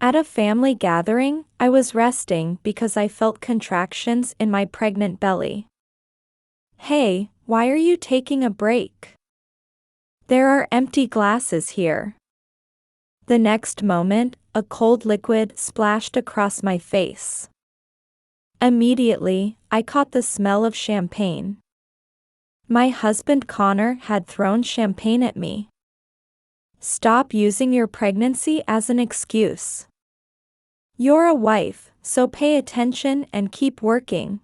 At a family gathering, I was resting because I felt contractions in my pregnant belly. Hey, why are you taking a break? There are empty glasses here. The next moment, a cold liquid splashed across my face. Immediately, I caught the smell of champagne. My husband Connor had thrown champagne at me. Stop using your pregnancy as an excuse. You're a wife, so pay attention and keep working.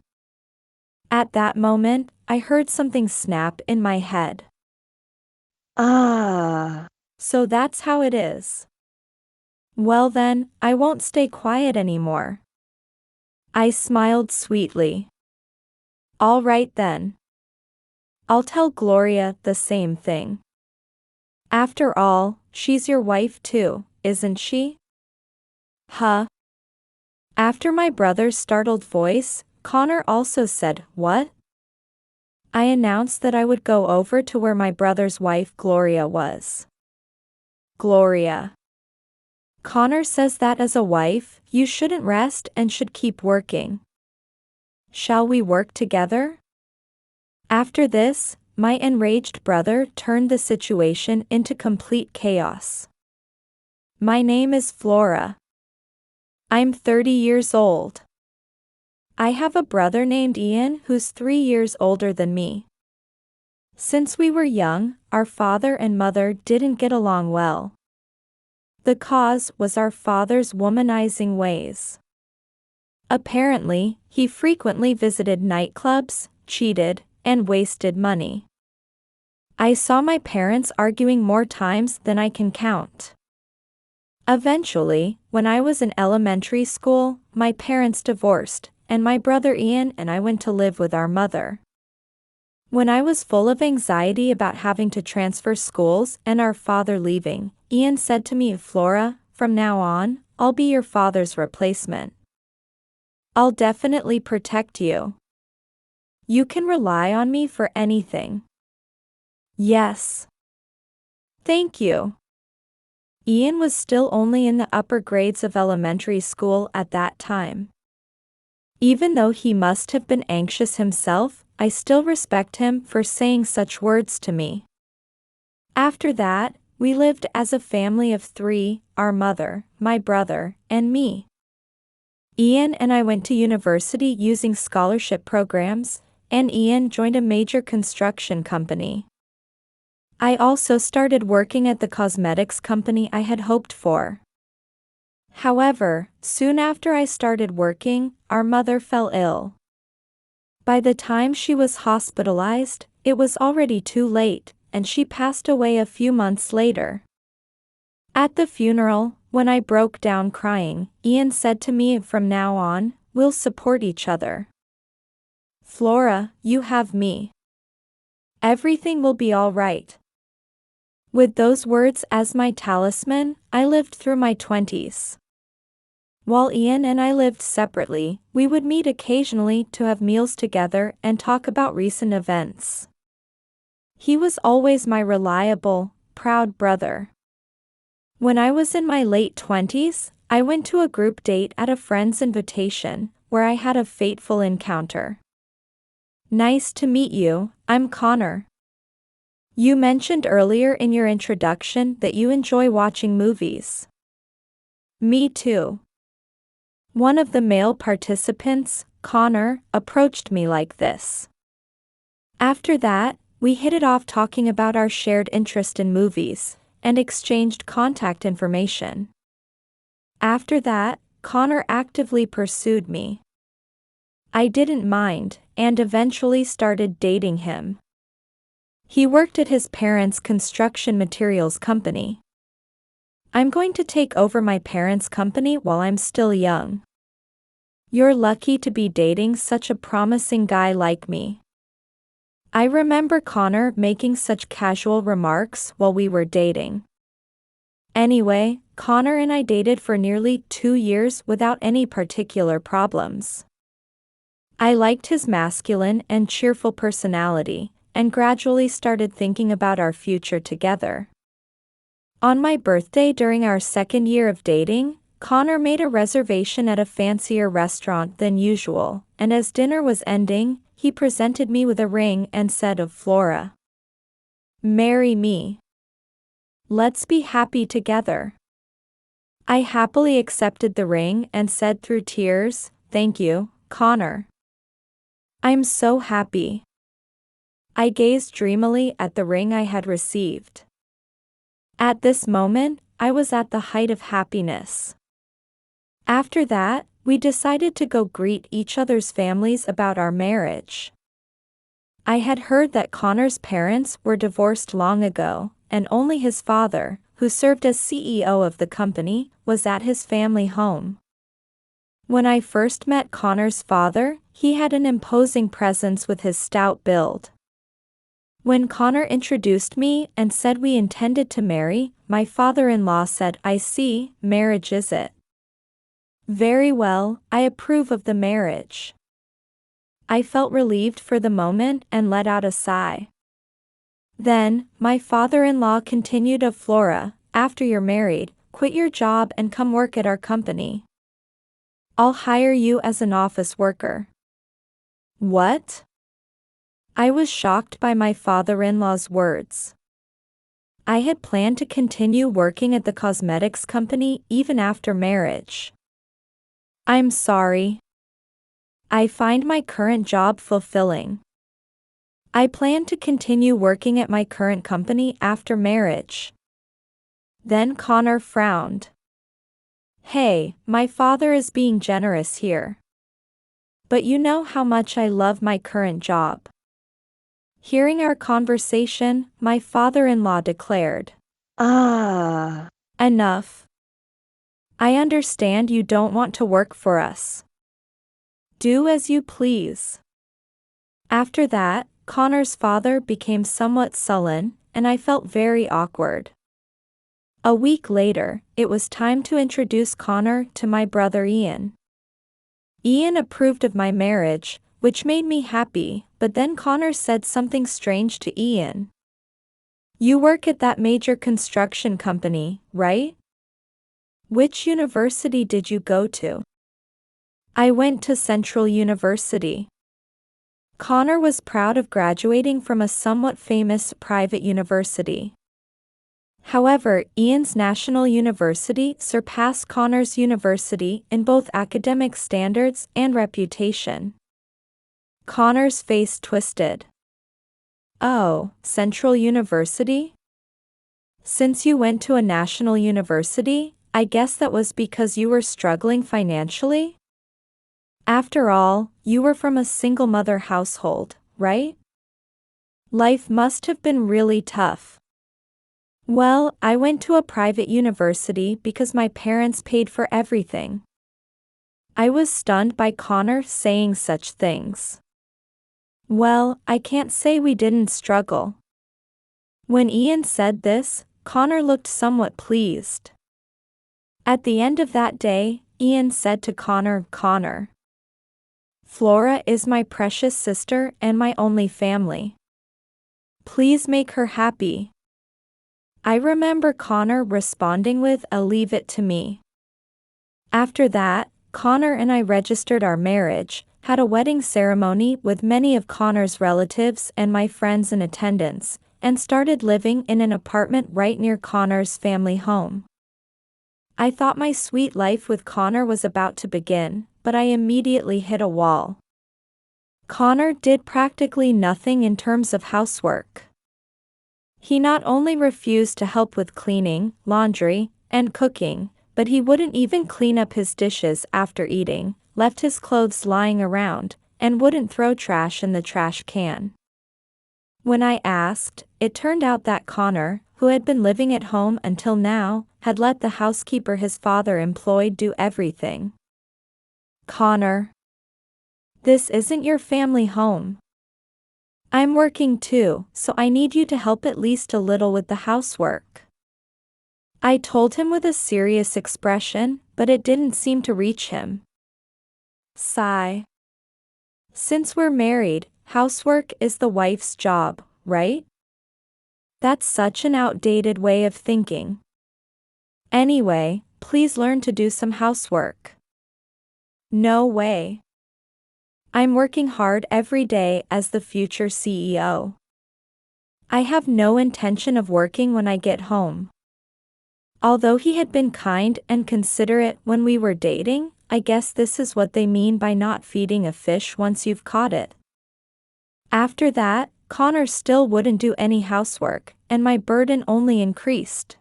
At that moment, I heard something snap in my head. So that's how it is. Well then, I won't stay quiet anymore. I smiled sweetly. All right then. I'll tell Gloria the same thing. After all, she's your wife too, isn't she? Huh? After my brother's startled voice, Connor also said, "What?" I announced that I would go over to where my brother's wife Gloria was. Gloria. Connor says that as a wife, you shouldn't rest and should keep working. Shall we work together? After this, my enraged brother turned the situation into complete chaos. My name is Flora. I'm 30 years old. I have a brother named Ian who's 3 years older than me. Since we were young, our father and mother didn't get along well. The cause was our father's womanizing ways. Apparently, he frequently visited nightclubs, cheated, and wasted money. I saw my parents arguing more times than I can count. Eventually, when I was in elementary school, my parents divorced, and my brother Ian and I went to live with our mother. When I was full of anxiety about having to transfer schools and our father leaving, Ian said to me, "Flora, from now on, I'll be your father's replacement. I'll definitely protect you. You can rely on me for anything." Yes. Thank you. Ian was still only in the upper grades of elementary school at that time. Even though he must have been anxious himself, I still respect him for saying such words to me. After that, we lived as a family of 3, our mother, my brother, and me. Ian and I went to university using scholarship programs, and Ian joined a major construction company. I also started working at the cosmetics company I had hoped for. However, soon after I started working, our mother fell ill. By the time she was hospitalized, it was already too late, and she passed away a few months later. At the funeral, when I broke down crying, Ian said to me, "From now on, we'll support each other. Flora, you have me. Everything will be all right." With those words as my talisman, I lived through my 20s. While Ian and I lived separately, we would meet occasionally to have meals together and talk about recent events. He was always my reliable, proud brother. When I was in my late 20s, I went to a group date at a friend's invitation, where I had a fateful encounter. "Nice to meet you, I'm Connor. You mentioned earlier in your introduction that you enjoy watching movies." "Me too." One of the male participants, Connor, approached me like this. After that, we hit it off talking about our shared interest in movies, and exchanged contact information. After that, Connor actively pursued me. I didn't mind, and eventually started dating him. He worked at his parents' construction materials company. I'm going to take over my parents' company while I'm still young. You're lucky to be dating such a promising guy like me. I remember Connor making such casual remarks while we were dating. Anyway, Connor and I dated for nearly 2 years without any particular problems. I liked his masculine and cheerful personality, and gradually started thinking about our future together. On my birthday during our second year of dating, Connor made a reservation at a fancier restaurant than usual, and as dinner was ending, he presented me with a ring and said of Flora, "Marry me. Let's be happy together." I happily accepted the ring and said through tears, "Thank you, Connor. I'm so happy." I gazed dreamily at the ring I had received. At this moment, I was at the height of happiness. After that, we decided to go greet each other's families about our marriage. I had heard that Connor's parents were divorced long ago, and only his father, who served as CEO of the company, was at his family home. When I first met Connor's father, he had an imposing presence with his stout build. When Connor introduced me and said we intended to marry, my father-in-law said, "I see, marriage is it? Very well, I approve of the marriage." I felt relieved for the moment and let out a sigh. Then, my father-in-law continued of Flora, "After you're married, quit your job and come work at our company. I'll hire you as an office worker." What? I was shocked by my father-in-law's words. I had planned to continue working at the cosmetics company even after marriage. "I'm sorry. I find my current job fulfilling. I plan to continue working at my current company after marriage." Then Connor frowned. "Hey, my father is being generous here. But you know how much I love my current job." Hearing our conversation, my father-in-law declared, Enough. I understand you don't want to work for us. Do as you please." After that, Connor's father became somewhat sullen, and I felt very awkward. A week later, it was time to introduce Connor to my brother Ian. Ian approved of my marriage, which made me happy, but then Connor said something strange to Ian. "You work at that major construction company, right? Which university did you go to?" "I went to Central University." Connor was proud of graduating from a somewhat famous private university. However, Ian's national university surpassed Connor's university in both academic standards and reputation. Connor's face twisted. "Oh, Central University? Since you went to a national university, I guess that was because you were struggling financially? After all, you were from a single-mother household, right? Life must have been really tough." "Well, I went to a private university because my parents paid for everything." I was stunned by Connor saying such things. "Well, I can't say we didn't struggle." When Ian said this, Connor looked somewhat pleased. At the end of that day, Ian said to Connor, "Connor, Flora is my precious sister and my only family. Please make her happy." I remember Connor responding with, "Leave it to me." After that, Connor and I registered our marriage, had a wedding ceremony with many of Connor's relatives and my friends in attendance, and started living in an apartment right near Connor's family home. I thought my sweet life with Connor was about to begin, but I immediately hit a wall. Connor did practically nothing in terms of housework. He not only refused to help with cleaning, laundry, and cooking, but he wouldn't even clean up his dishes after eating, left his clothes lying around, and wouldn't throw trash in the trash can. When I asked, it turned out that Connor, who had been living at home until now, had let the housekeeper his father employed do everything. "Connor, this isn't your family home. I'm working too, so I need you to help at least a little with the housework." I told him with a serious expression, but it didn't seem to reach him. Sigh. "Since we're married, housework is the wife's job, right? That's such an outdated way of thinking. Anyway, please learn to do some housework. No way. I'm working hard every day as the future CEO. I have no intention of working when I get home. Although he had been kind and considerate when we were dating, I guess this is what they mean by not feeding a fish once you've caught it. After that, Connor still wouldn't do any housework, and my burden only increased.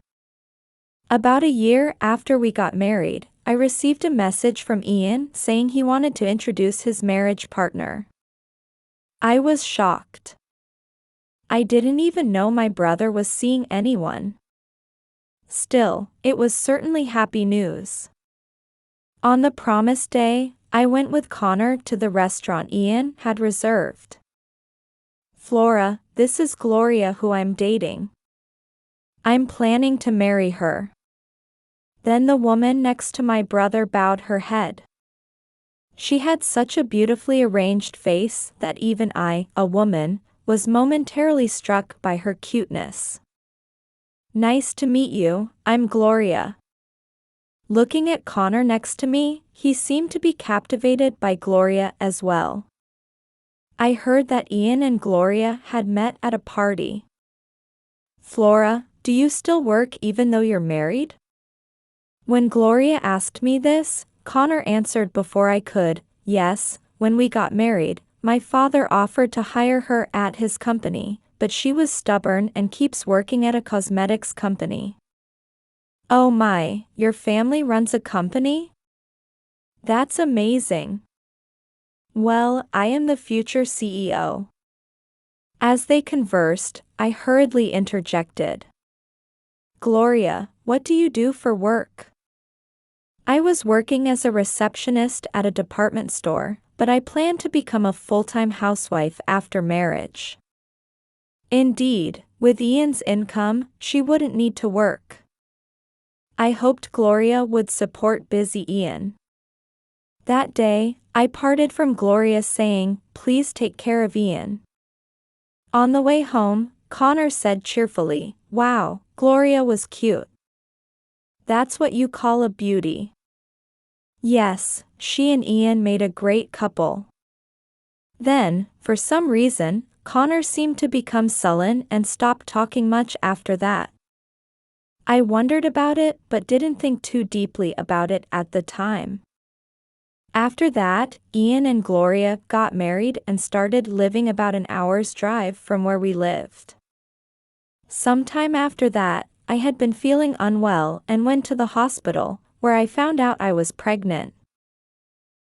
About a year after we got married, I received a message from Ian saying he wanted to introduce his marriage partner. I was shocked. I didn't even know my brother was seeing anyone. Still, it was certainly happy news. On the promised day, I went with Connor to the restaurant Ian had reserved. Flora, this is Gloria who I'm dating. I'm planning to marry her. Then the woman next to my brother bowed her head. She had such a beautifully arranged face that even I, a woman, was momentarily struck by her cuteness. Nice to meet you, I'm Gloria. Looking at Connor next to me, he seemed to be captivated by Gloria as well. I heard that Ian and Gloria had met at a party. Flora, do you still work even though you're married? When Gloria asked me this, Connor answered before I could, yes, when we got married, my father offered to hire her at his company, but she was stubborn and keeps working at a cosmetics company. Oh my, your family runs a company? That's amazing. Well, I am the future CEO. As they conversed, I hurriedly interjected. Gloria, what do you do for work? I was working as a receptionist at a department store, but I plan to become a full-time housewife after marriage. Indeed, with Ian's income, she wouldn't need to work. I hoped Gloria would support busy Ian. That day, I parted from Gloria saying, please take care of Ian. On the way home, Connor said cheerfully, wow, Gloria was cute. That's what you call a beauty. Yes, she and Ian made a great couple. Then, for some reason, Connor seemed to become sullen and stopped talking much after that. I wondered about it but didn't think too deeply about it at the time. After that, Ian and Gloria got married and started living about an hour's drive from where we lived. Sometime after that, I had been feeling unwell and went to the hospital, where I found out I was pregnant.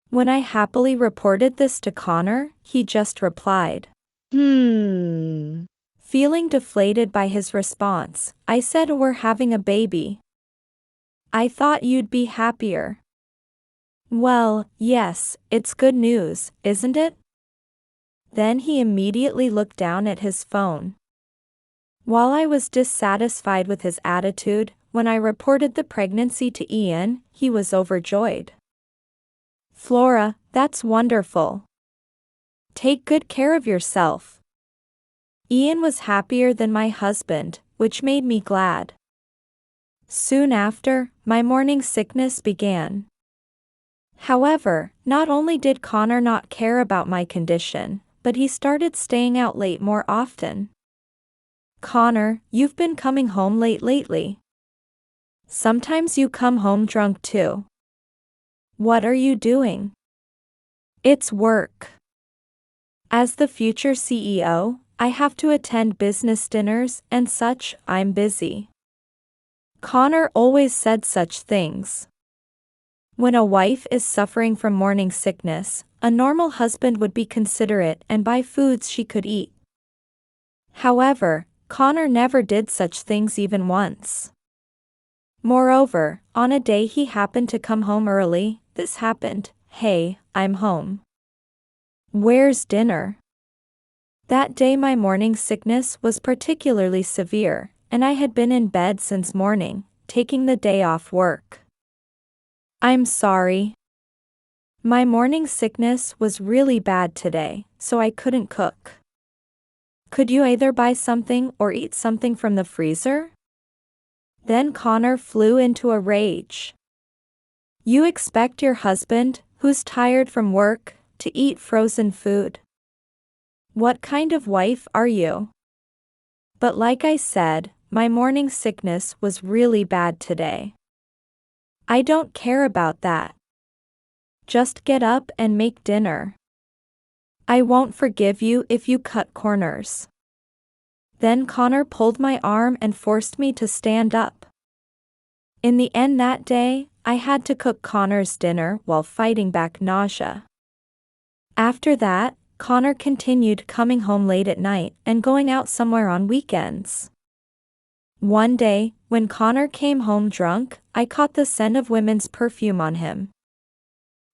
When I happily reported this to Connor, he just replied, Feeling deflated by his response, I said we're having a baby. I thought you'd be happier. Well, yes, it's good news, isn't it? Then he immediately looked down at his phone. While I was dissatisfied with his attitude, when I reported the pregnancy to Ian, he was overjoyed. Flora, that's wonderful. Take good care of yourself. Ian was happier than my husband, which made me glad. Soon after, my morning sickness began. However, not only did Connor not care about my condition, but he started staying out late more often. Connor, you've been coming home late lately. Sometimes you come home drunk too. What are you doing? It's work. As the future CEO, I have to attend business dinners and such. I'm busy. Connor always said such things. When a wife is suffering from morning sickness, a normal husband would be considerate and buy foods she could eat. However, Connor never did such things even once. Moreover, on a day he happened to come home early, this happened, hey, I'm home. Where's dinner? That day my morning sickness was particularly severe, and I had been in bed since morning, taking the day off work. I'm sorry. My morning sickness was really bad today, so I couldn't cook. Could you either buy something or eat something from the freezer? Then Connor flew into a rage. You expect your husband, who's tired from work, to eat frozen food. What kind of wife are you? But like I said, my morning sickness was really bad today. I don't care about that. Just get up and make dinner. I won't forgive you if you cut corners. Then Connor pulled my arm and forced me to stand up. In the end that day, I had to cook Connor's dinner while fighting back nausea. After that, Connor continued coming home late at night and going out somewhere on weekends. One day, when Connor came home drunk, I caught the scent of women's perfume on him.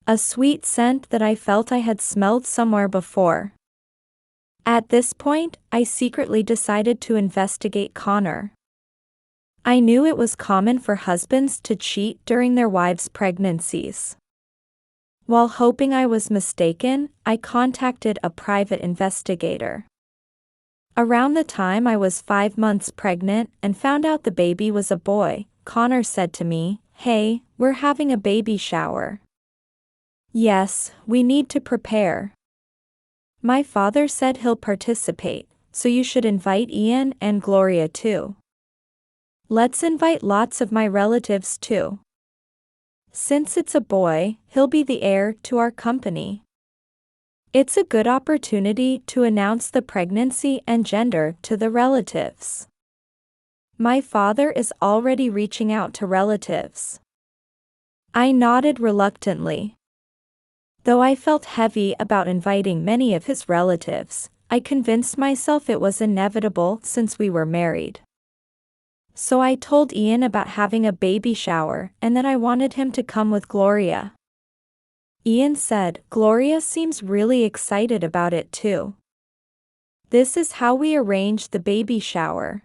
A sweet scent that I felt I had smelled somewhere before. At this point, I secretly decided to investigate Connor. I knew it was common for husbands to cheat during their wives' pregnancies. While hoping I was mistaken, I contacted a private investigator. Around the time I was 5 months pregnant and found out the baby was a boy, Connor said to me, "Hey, we're having a baby shower. Yes, we need to prepare. My father said he'll participate, so you should invite Ian and Gloria too. Let's invite lots of my relatives too. Since it's a boy, he'll be the heir to our company. It's a good opportunity to announce the pregnancy and gender to the relatives." My father is already reaching out to relatives. I nodded reluctantly. Though I felt heavy about inviting many of his relatives, I convinced myself it was inevitable since we were married. So I told Ian about having a baby shower and that I wanted him to come with Gloria. Ian said Gloria seems really excited about it too. This is how we arranged the baby shower.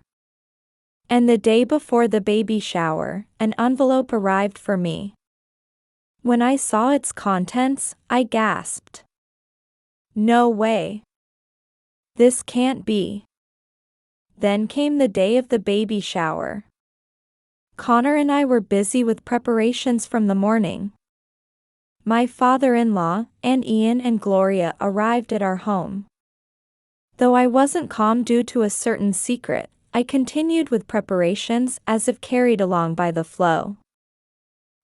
And the day before the baby shower, an envelope arrived for me. When I saw its contents, I gasped. No way. This can't be. Then came the day of the baby shower. Connor and I were busy with preparations from the morning. My father-in-law and Ian and Gloria arrived at our home. Though I wasn't calm due to a certain secret, I continued with preparations as if carried along by the flow.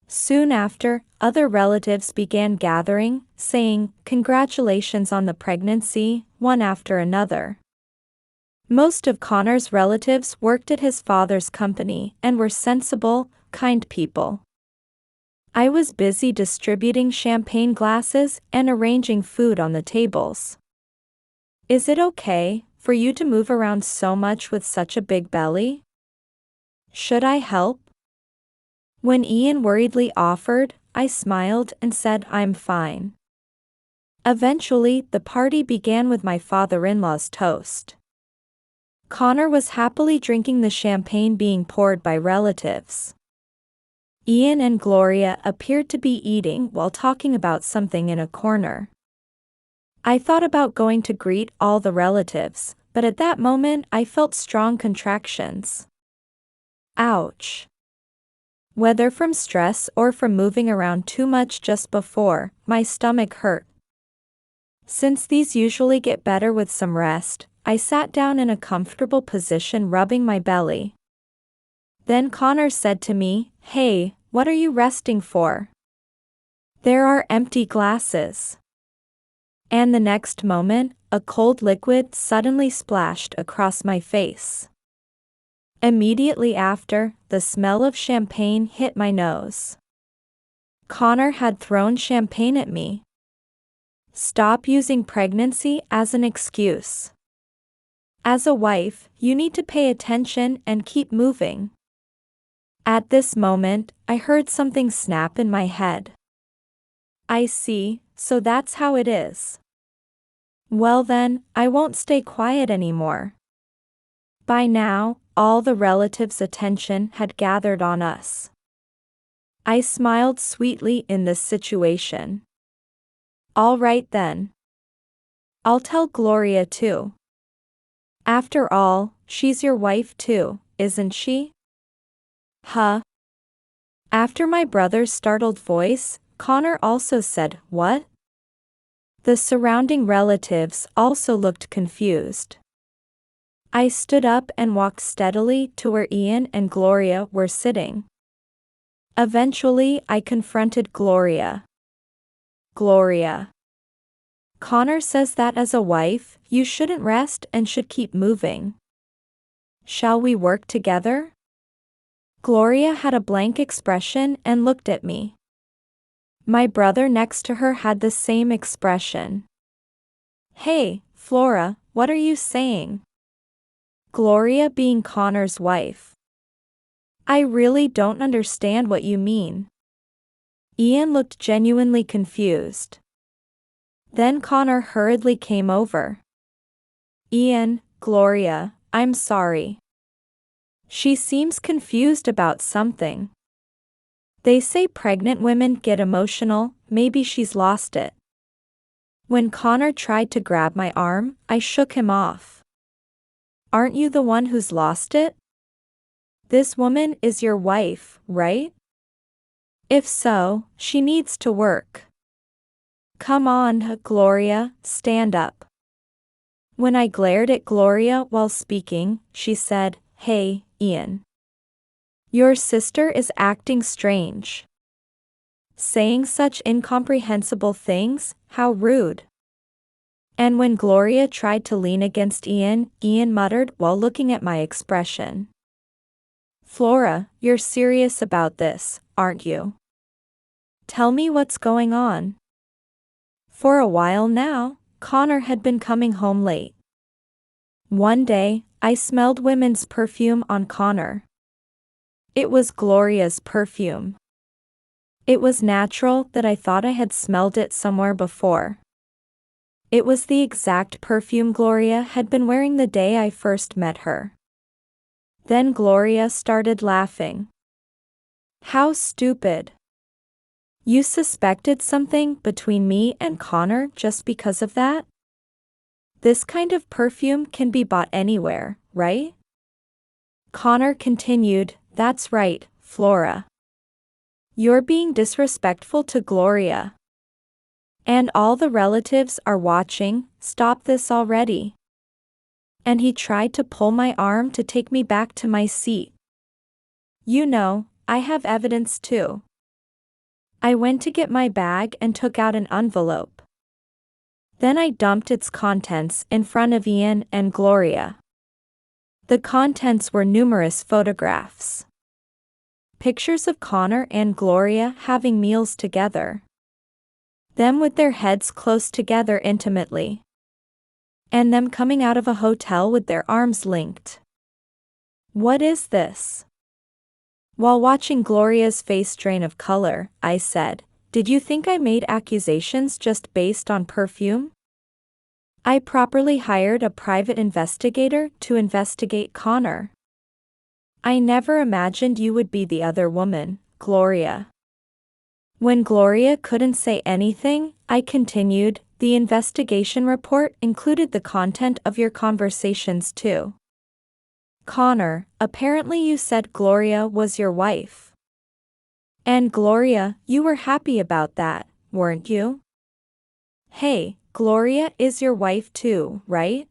Soon after, other relatives began gathering, saying, "Congratulations on the pregnancy," one after another. Most of Connor's relatives worked at his father's company and were sensible, kind people. I was busy distributing champagne glasses and arranging food on the tables. "Is it okay for you to move around so much with such a big belly? Should I help?" When Ian worriedly offered, I smiled and said I'm fine. Eventually, the party began with my father-in-law's toast. Connor was happily drinking the champagne being poured by relatives. Ian and Gloria appeared to be eating while talking about something in a corner. I thought about going to greet all the relatives, but at that moment I felt strong contractions. Ouch. Whether from stress or from moving around too much just before, my stomach hurt. Since these usually get better with some rest, I sat down in a comfortable position rubbing my belly. Then Connor said to me, "Hey, what are you resting for? There are empty glasses." And the next moment, a cold liquid suddenly splashed across my face. Immediately after, the smell of champagne hit my nose. Connor had thrown champagne at me. Stop using pregnancy as an excuse. As a wife, you need to pay attention and keep moving. At this moment, I heard something snap in my head. I see, so that's how it is. Well then, I won't stay quiet anymore. By now, all the relatives' attention had gathered on us. I smiled sweetly in this situation. All right then. I'll tell Gloria too. After all, she's your wife too, isn't she? Huh? After my brother's startled voice, Connor also said, "What?" The surrounding relatives also looked confused. I stood up and walked steadily to where Ian and Gloria were sitting. Eventually, I confronted Gloria. "Gloria. Connor says that as a wife, you shouldn't rest and should keep moving. Shall we work together?" Gloria had a blank expression and looked at me. My brother next to her had the same expression. "Hey, Flora, what are you saying?" Gloria being Connor's wife. "I really don't understand what you mean." Ian looked genuinely confused. Then Connor hurriedly came over. "Ian, Gloria, I'm sorry. She seems confused about something. They say pregnant women get emotional, maybe she's lost it." When Connor tried to grab my arm, I shook him off. "Aren't you the one who's lost it? This woman is your wife, right? If so, she needs to work. Come on, Gloria, stand up." When I glared at Gloria while speaking, she said, "Hey, Ian. Your sister is acting strange. Saying such incomprehensible things, how rude." And when Gloria tried to lean against Ian, Ian muttered while looking at my expression. "Flora, you're serious about this, aren't you? Tell me what's going on." For a while now, Connor had been coming home late. One day, I smelled women's perfume on Connor. It was Gloria's perfume. It was natural that I thought I had smelled it somewhere before. It was the exact perfume Gloria had been wearing the day I first met her. Then Gloria started laughing. "How stupid. You suspected something between me and Connor just because of that? This kind of perfume can be bought anywhere, right?" Connor continued, "That's right, Flora. You're being disrespectful to Gloria. And all the relatives are watching, stop this already." And he tried to pull my arm to take me back to my seat. "You know, I have evidence too." I went to get my bag and took out an envelope. Then I dumped its contents in front of Ian and Gloria. The contents were numerous photographs. Pictures of Connor and Gloria having meals together. Them with their heads close together intimately. And them coming out of a hotel with their arms linked. What is this? While watching Gloria's face drain of color, I said, "Did you think I made accusations just based on perfume? I properly hired a private investigator to investigate Connor. I never imagined you would be the other woman, Gloria." When Gloria couldn't say anything, I continued, "The investigation report included the content of your conversations too. Connor, apparently you said Gloria was your wife. And Gloria, you were happy about that, weren't you? Hey, Gloria is your wife too, right?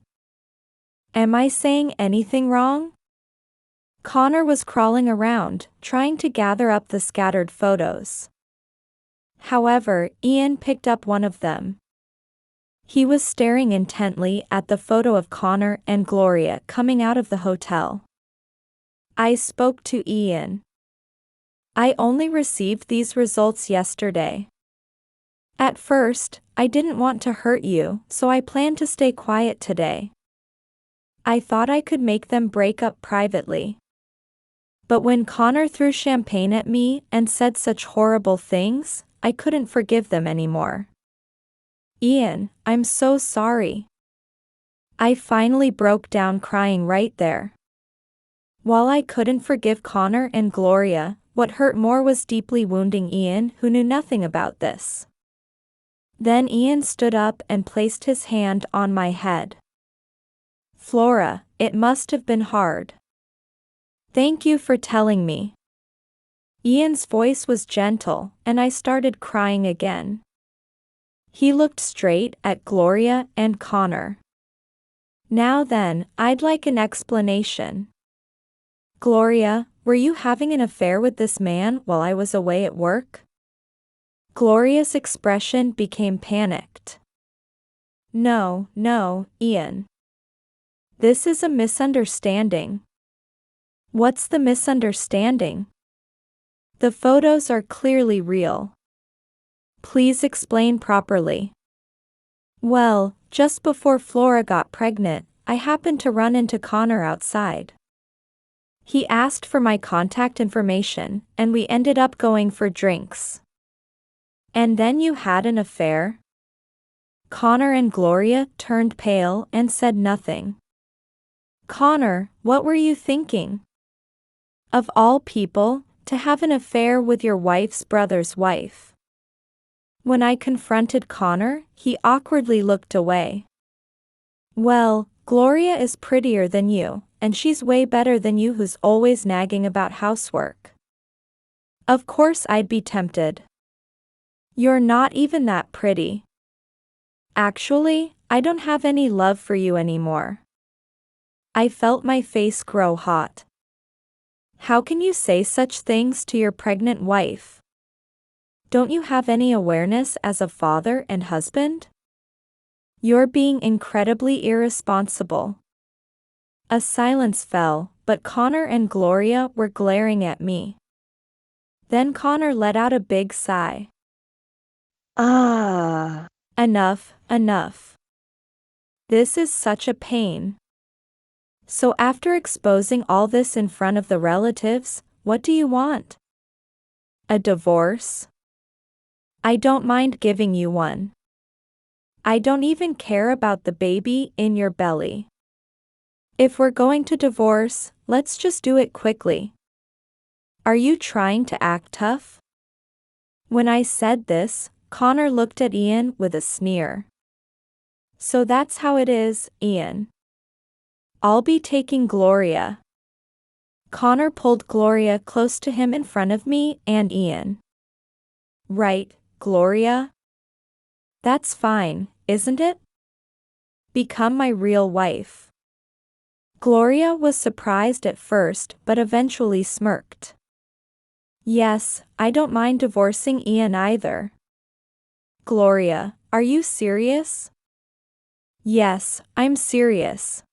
Am I saying anything wrong?" Connor was crawling around, trying to gather up the scattered photos. However, Ian picked up one of them. He was staring intently at the photo of Connor and Gloria coming out of the hotel. I spoke to Ian. "I only received these results yesterday. At first, I didn't want to hurt you, so I planned to stay quiet today. I thought I could make them break up privately. But when Connor threw champagne at me and said such horrible things, I couldn't forgive them anymore. Ian, I'm so sorry." I finally broke down crying right there. While I couldn't forgive Connor and Gloria, what hurt more was deeply wounding Ian, who knew nothing about this. Then Ian stood up and placed his hand on my head. "Flora, it must have been hard. Thank you for telling me." Ian's voice was gentle, and I started crying again. He looked straight at Gloria and Connor. Now then, I'd like an explanation. Gloria, were you having an affair with this man while I was away at work? Gloria's expression became panicked. No, Ian. This is a misunderstanding. What's the misunderstanding? The photos are clearly real. Please explain properly. Well, just before Flora got pregnant, I happened to run into Connor outside. He asked for my contact information, and we ended up going for drinks. And then you had an affair? Connor and Gloria turned pale and said nothing. Connor, what were you thinking? Of all people, to have an affair with your wife's brother's wife. When I confronted Connor, he awkwardly looked away. Well, Gloria is prettier than you, and she's way better than you who's always nagging about housework. Of course I'd be tempted. You're not even that pretty. Actually, I don't have any love for you anymore. I felt my face grow hot. How can you say such things to your pregnant wife? Don't you have any awareness as a father and husband? You're being incredibly irresponsible. A silence fell, but Connor and Gloria were glaring at me. Then Connor let out a big sigh. Ah. Enough. This is such a pain. So after exposing all this in front of the relatives, what do you want? A divorce? I don't mind giving you one. I don't even care about the baby in your belly. If we're going to divorce, let's just do it quickly. Are you trying to act tough? When I said this, Connor looked at Ian with a sneer. So that's how it is, Ian. I'll be taking Gloria. Connor pulled Gloria close to him in front of me and Ian. Right, Gloria? That's fine, isn't it? Become my real wife. Gloria was surprised at first but eventually smirked. Yes, I don't mind divorcing Ian either. Gloria, are you serious? Yes, I'm serious.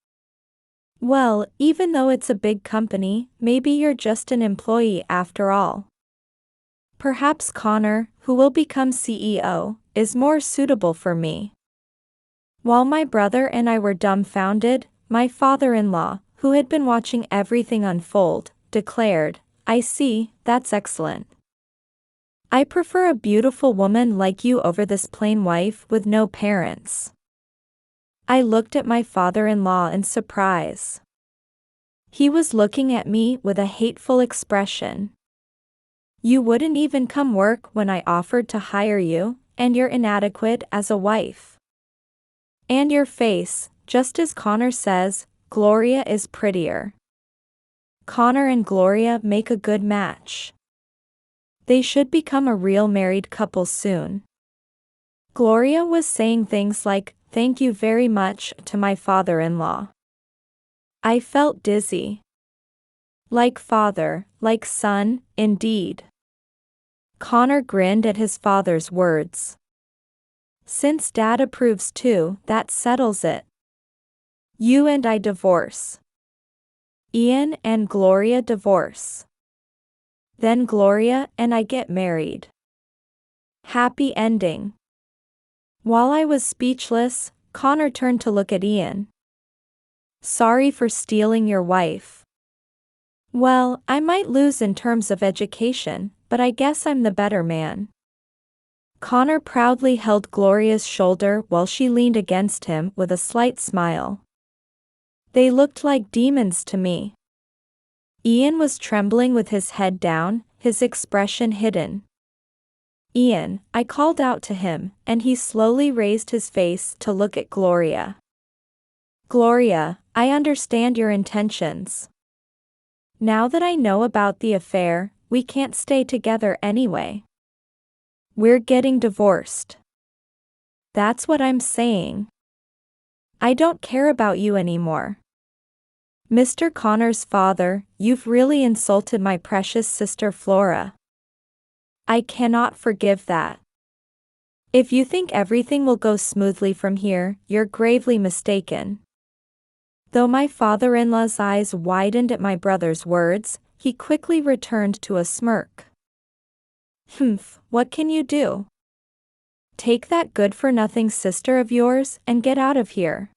Well, even though it's a big company, maybe you're just an employee after all. Perhaps Connor, who will become CEO, is more suitable for me. While my brother and I were dumbfounded, my father-in-law, who had been watching everything unfold, declared, I see, that's excellent. I prefer a beautiful woman like you over this plain wife with no parents. I looked at my father-in-law in surprise. He was looking at me with a hateful expression. You wouldn't even come work when I offered to hire you, and you're inadequate as a wife. And your face, just as Connor says, Gloria is prettier. Connor and Gloria make a good match. They should become a real married couple soon. Gloria was saying things like, thank you very much to my father-in-law. I felt dizzy. Like father, like son, indeed. Connor grinned at his father's words. Since Dad approves too, that settles it. You and I divorce. Ian and Gloria divorce. Then Gloria and I get married. Happy ending. While I was speechless, Connor turned to look at Ian. Sorry for stealing your wife. Well, I might lose in terms of education, but I guess I'm the better man. Connor proudly held Gloria's shoulder while she leaned against him with a slight smile. They looked like demons to me. Ian was trembling with his head down, his expression hidden. Ian, I called out to him, and he slowly raised his face to look at Gloria. Gloria, I understand your intentions. Now that I know about the affair, we can't stay together anyway. We're getting divorced. That's what I'm saying. I don't care about you anymore. Mr. Connor's father, you've really insulted my precious sister Flora. I cannot forgive that. If you think everything will go smoothly from here, you're gravely mistaken. Though my father-in-law's eyes widened at my brother's words, he quickly returned to a smirk. What can you do? Take that good-for-nothing sister of yours and get out of here.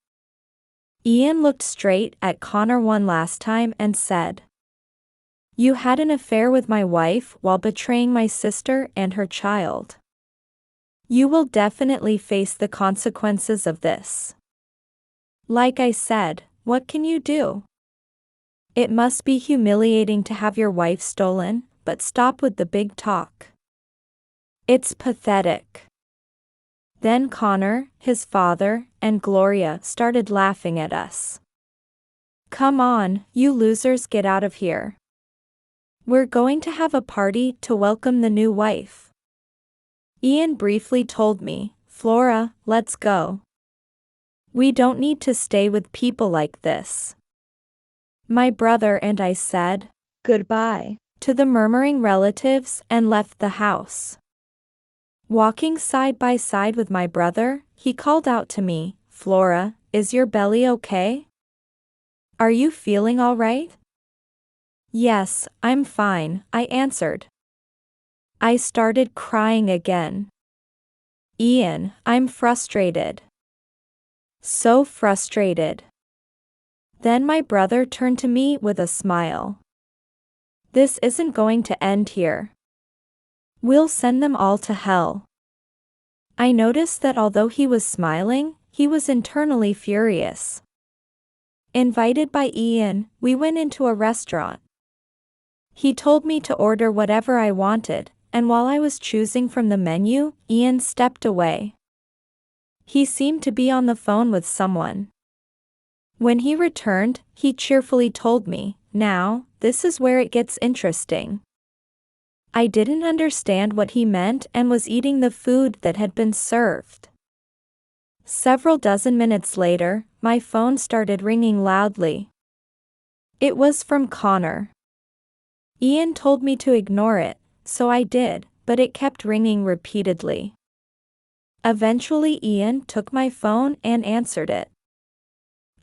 Ian looked straight at Connor one last time and said, You had an affair with my wife while betraying my sister and her child. You will definitely face the consequences of this. Like I said, what can you do? It must be humiliating to have your wife stolen, but stop with the big talk. It's pathetic. Then Connor, his father, and Gloria started laughing at us. Come on, you losers, get out of here. We're going to have a party to welcome the new wife. Ian briefly told me, Flora, let's go. We don't need to stay with people like this. My brother and I said goodbye to the murmuring relatives and left the house. Walking side by side with my brother, he called out to me, Flora, is your belly okay? Are you feeling all right? Yes, I'm fine, I answered. I started crying again. Ian, I'm frustrated. So frustrated. Then my brother turned to me with a smile. This isn't going to end here. We'll send them all to hell. I noticed that although he was smiling, he was internally furious. Invited by Ian, we went into a restaurant. He told me to order whatever I wanted, and while I was choosing from the menu, Ian stepped away. He seemed to be on the phone with someone. When he returned, he cheerfully told me, Now, this is where it gets interesting. I didn't understand what he meant and was eating the food that had been served. Several dozen minutes later, my phone started ringing loudly. It was from Connor. Ian told me to ignore it, so I did, but it kept ringing repeatedly. Eventually Ian took my phone and answered it.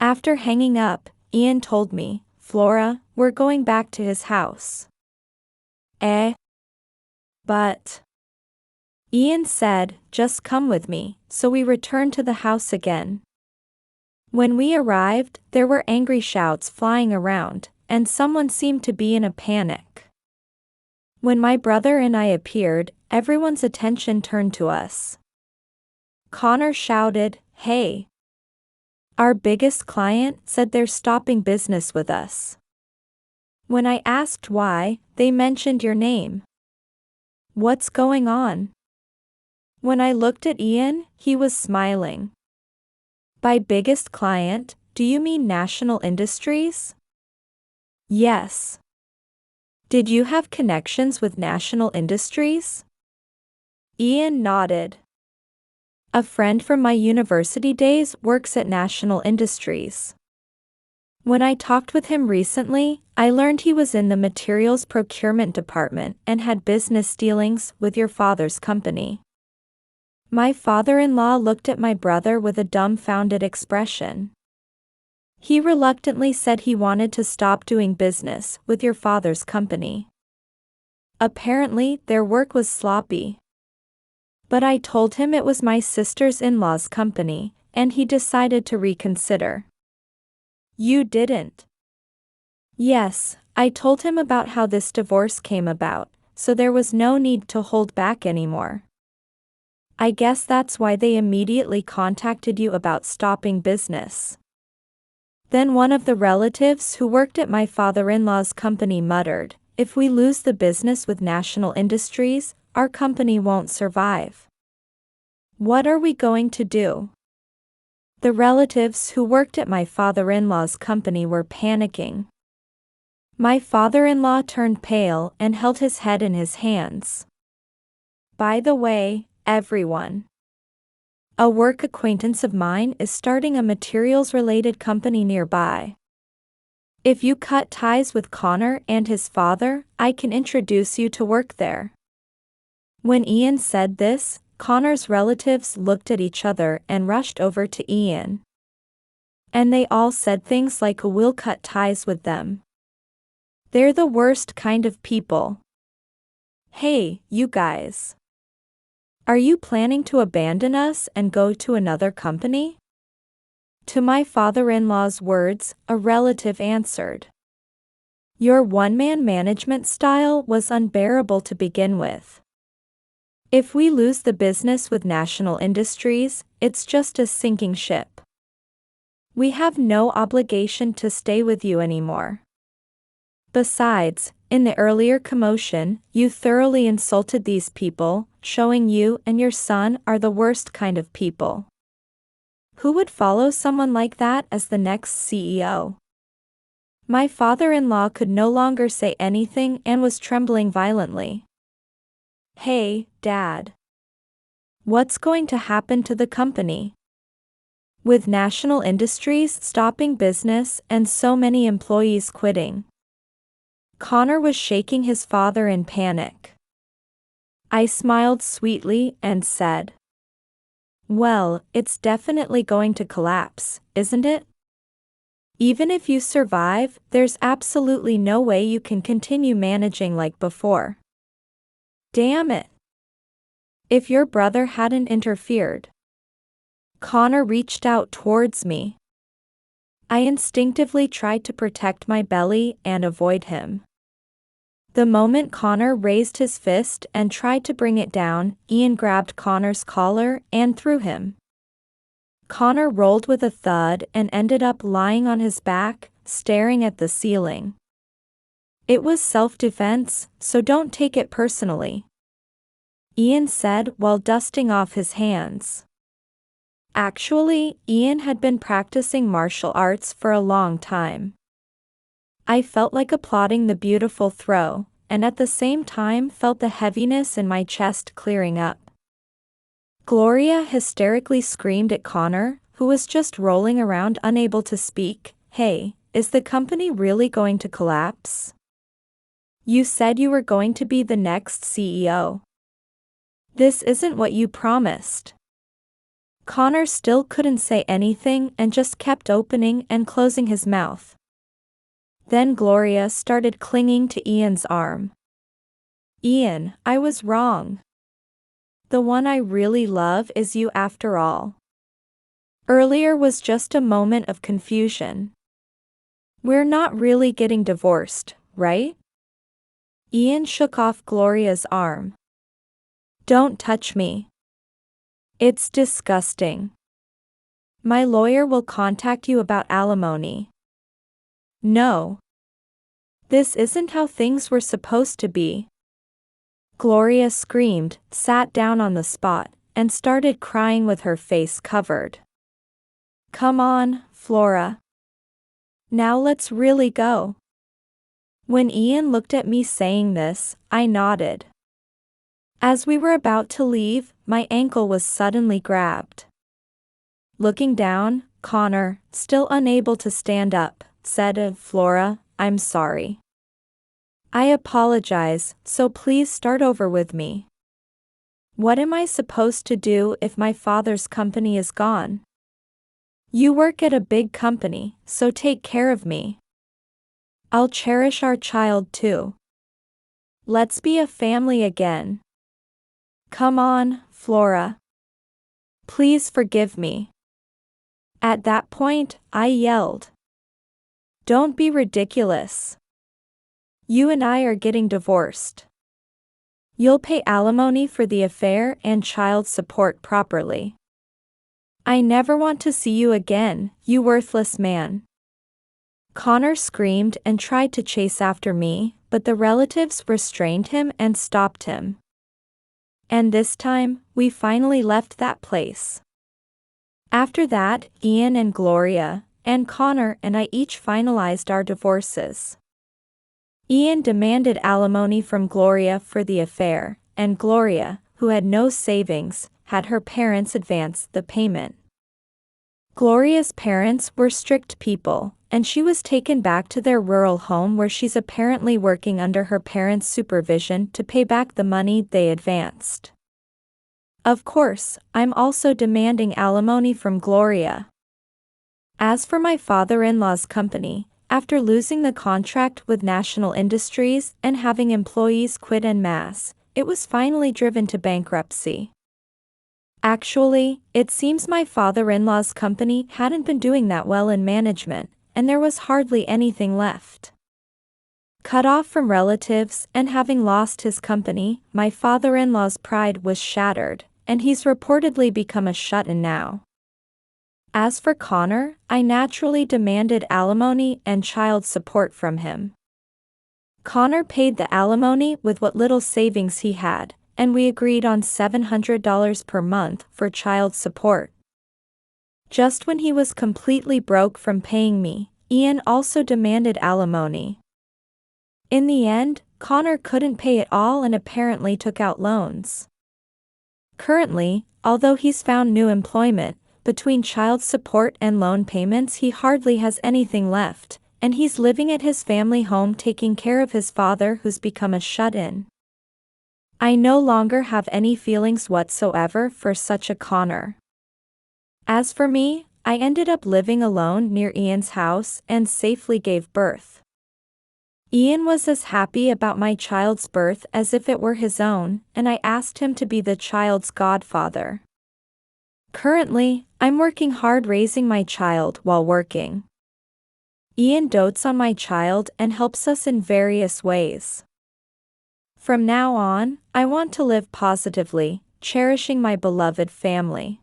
After hanging up, Ian told me, Flora, we're going back to his house. But Ian said, just come with me, so we returned to the house again. When we arrived, there were angry shouts flying around, and someone seemed to be in a panic. When my brother and I appeared, everyone's attention turned to us. Connor shouted, Hey! Our biggest client said they're stopping business with us. When I asked why, they mentioned your name. What's going on? When I looked at Ian, he was smiling. By biggest client, do you mean National Industries? Yes. Did you have connections with National Industries? Ian nodded. A friend from my university days works at National Industries. When I talked with him recently, I learned he was in the materials procurement department and had business dealings with your father's company. My father-in-law looked at my brother with a dumbfounded expression. He reluctantly said he wanted to stop doing business with your father's company. Apparently, their work was sloppy. But I told him it was my sister's in-law's company, and he decided to reconsider. You didn't. Yes, I told him about how this divorce came about, so there was no need to hold back anymore. I guess that's why they immediately contacted you about stopping business. Then one of the relatives who worked at my father-in-law's company muttered, If we lose the business with National Industries, our company won't survive. What are we going to do? The relatives who worked at my father-in-law's company were panicking. My father-in-law turned pale and held his head in his hands. By the way, everyone. A work acquaintance of mine is starting a materials-related company nearby. If you cut ties with Connor and his father, I can introduce you to work there. When Ian said this, Connor's relatives looked at each other and rushed over to Ian. And they all said things like, "We'll cut ties with them. They're the worst kind of people. Hey, you guys. Are you planning to abandon us and go to another company?" To my father-in-law's words, a relative answered. Your one-man management style was unbearable to begin with. If we lose the business with National Industries, it's just a sinking ship. We have no obligation to stay with you anymore. Besides, in the earlier commotion, you thoroughly insulted these people, showing you and your son are the worst kind of people. Who would follow someone like that as the next CEO? My father-in-law could no longer say anything and was trembling violently. Hey, Dad. What's going to happen to the company? With National Industries stopping business and so many employees quitting. Connor was shaking his father in panic. I smiled sweetly and said, well, it's definitely going to collapse, isn't it? Even if you survive, there's absolutely no way you can continue managing like before. Damn it. If your brother hadn't interfered. Connor reached out towards me. I instinctively tried to protect my belly and avoid him. The moment Connor raised his fist and tried to bring it down, Ian grabbed Connor's collar and threw him. Connor rolled with a thud and ended up lying on his back, staring at the ceiling. It was self-defense, so don't take it personally, Ian said while dusting off his hands. Actually, Ian had been practicing martial arts for a long time. I felt like applauding the beautiful throw, and at the same time felt the heaviness in my chest clearing up. Gloria hysterically screamed at Connor, who was just rolling around unable to speak, Hey, is the company really going to collapse? You said you were going to be the next CEO. This isn't what you promised. Connor still couldn't say anything and just kept opening and closing his mouth. Then Gloria started clinging to Ian's arm. Ian, I was wrong. The one I really love is you after all. Earlier was just a moment of confusion. We're not really getting divorced, right? Ian shook off Gloria's arm. Don't touch me. It's disgusting. My lawyer will contact you about alimony. No. This isn't how things were supposed to be. Gloria screamed, sat down on the spot, and started crying with her face covered. Come on, Flora. Now let's really go. When Ian looked at me saying this, I nodded. As we were about to leave, my ankle was suddenly grabbed. Looking down, Connor, still unable to stand up, said, Flora, I'm sorry. I apologize, so please start over with me. What am I supposed to do if my father's company is gone? You work at a big company, so take care of me. I'll cherish our child too. Let's be a family again. Come on, Flora. Please forgive me. At that point, I yelled. Don't be ridiculous. You and I are getting divorced. You'll pay alimony for the affair and child support properly. I never want to see you again, you worthless man. Connor screamed and tried to chase after me, but the relatives restrained him and stopped him. And this time, we finally left that place. After that, Ian and Gloria, and Connor and I each finalized our divorces. Ian demanded alimony from Gloria for the affair, and Gloria, who had no savings, had her parents advance the payment. Gloria's parents were strict people, and she was taken back to their rural home where she's apparently working under her parents' supervision to pay back the money they advanced. Of course, I'm also demanding alimony from Gloria. As for my father-in-law's company, after losing the contract with National Industries and having employees quit en masse, it was finally driven to bankruptcy. Actually, it seems my father-in-law's company hadn't been doing that well in management, and there was hardly anything left. Cut off from relatives and having lost his company, my father-in-law's pride was shattered, and he's reportedly become a shut-in now. As for Connor, I naturally demanded alimony and child support from him. Connor paid the alimony with what little savings he had, and we agreed on $700 per month for child support. Just when he was completely broke from paying me, Ian also demanded alimony. In the end, Connor couldn't pay it all and apparently took out loans. Currently, although he's found new employment, between child support and loan payments he hardly has anything left, and he's living at his family home taking care of his father who's become a shut-in. I no longer have any feelings whatsoever for such a Connor. As for me, I ended up living alone near Ian's house and safely gave birth. Ian was as happy about my child's birth as if it were his own, and I asked him to be the child's godfather. Currently, I'm working hard raising my child while working. Ian dotes on my child and helps us in various ways. From now on, I want to live positively, cherishing my beloved family.